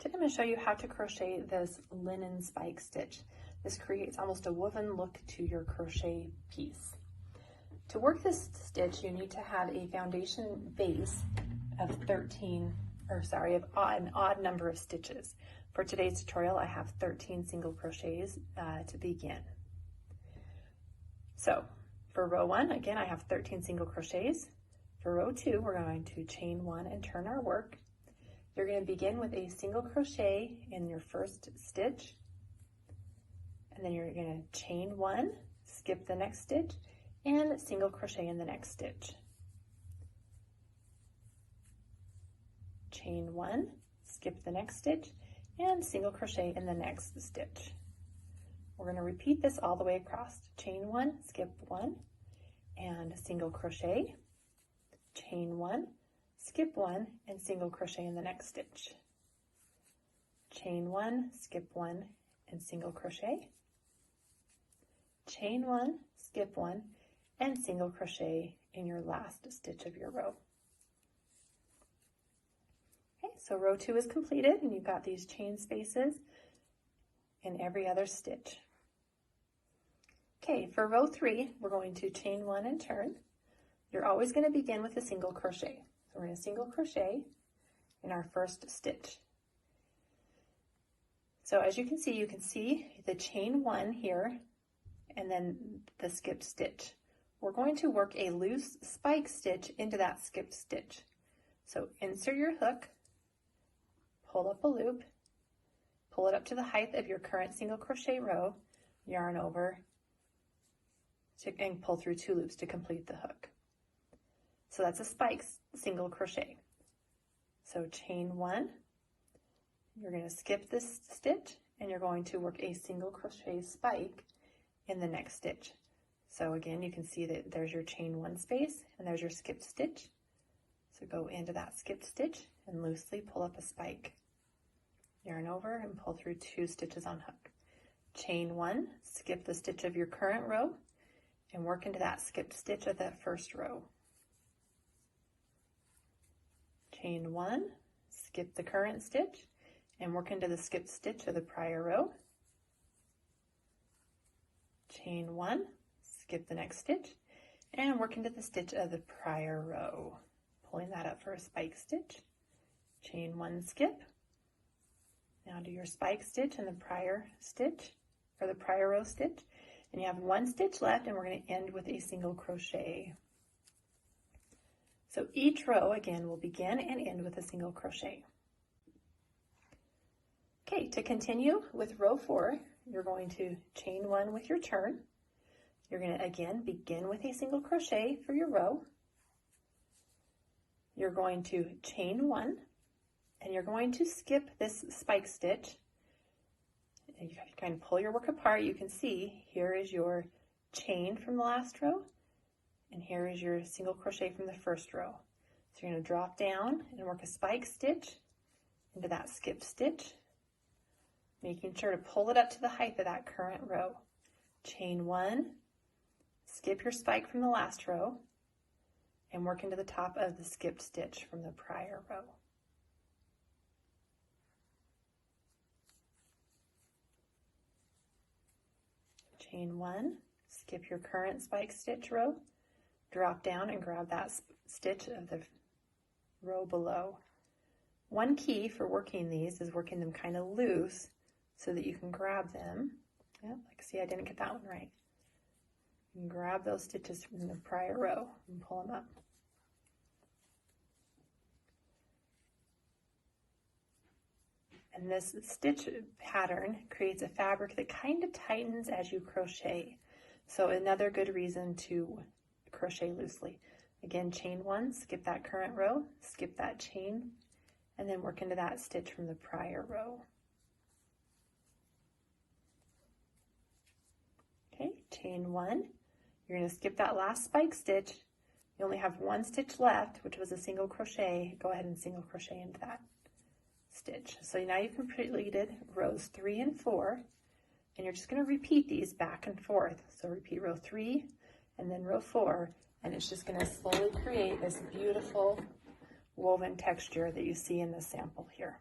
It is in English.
Today I'm going to show you how to crochet this linen spike stitch. This creates almost a woven look to your crochet piece. To work this stitch, you need to have a foundation base of an odd number of stitches. For today's tutorial, I have 13 single crochets to begin. So for row 1, again, I have 13 single crochets. For row 2, we're going to chain 1 and turn our work. You're going to begin with a single crochet in your first stitch, and then you're going to chain 1, skip the next stitch, and single crochet in the next stitch. Chain 1, skip the next stitch, and single crochet in the next stitch. We're going to repeat this all the way across. Chain 1, skip 1, and single crochet, chain 1, skip 1, and single crochet in the next stitch. Chain 1, skip 1, and single crochet. Chain 1, skip 1, and single crochet in your last stitch of your row. Okay, so row 2 is completed, and you've got these chain spaces in every other stitch. Okay, for row 3, we're going to chain 1 and turn. You're always going to begin with a single crochet. So we're going to single crochet in our first stitch. So as you can see the chain 1 here and then the skipped stitch. We're going to work a loose spike stitch into that skipped stitch. So insert your hook, pull up a loop, pull it up to the height of your current single crochet row, yarn over, and pull through 2 loops to complete the hook. So that's a spike single crochet. So chain 1, you're going to skip this stitch and you're going to work a single crochet spike in the next stitch. So again, you can see that there's your chain 1 space and there's your skipped stitch. So go into that skipped stitch and loosely pull up a spike. Yarn over and pull through 2 stitches on hook. Chain 1, skip the stitch of your current row and work into that skipped stitch of that first row. Chain 1, skip the current stitch, and work into the skipped stitch of the prior row. Chain 1, skip the next stitch, and work into the stitch of the prior row. Pulling that up for a spike stitch. Chain 1, skip. Now do your spike stitch in the prior stitch, or the prior row stitch, and you have 1 stitch left, and we're going to end with a single crochet. So each row, again, will begin and end with a single crochet. Okay, to continue with row 4, you're going to chain 1 with your turn. You're going to, again, begin with a single crochet for your row. You're going to chain 1, and you're going to skip this spike stitch. And you kind of pull your work apart. You can see here is your chain from the last row, and here is your single crochet from the first row. So you're going to drop down and work a spike stitch into that skipped stitch, making sure to pull it up to the height of that current row. Chain 1, skip your spike from the last row, and work into the top of the skipped stitch from the prior row. Chain 1, skip your current spike stitch row, drop down and grab that stitch of the row below. One key for working these is working them kind of loose so that you can grab them. Yep, like see, I didn't get that one right. You can grab those stitches from the prior row and pull them up. And this stitch pattern creates a fabric that kind of tightens as you crochet. So another good reason to crochet loosely. Again, chain 1, skip that current row, skip that chain, and then work into that stitch from the prior row. Okay, chain 1, you're going to skip that last spike stitch. You only have 1 stitch left, which was a single crochet. Go ahead and single crochet into that stitch. So now you've completed rows 3 and 4, and you're just going to repeat these back and forth. So repeat row 3 and then row 4, and it's just going to slowly create this beautiful woven texture that you see in the sample here.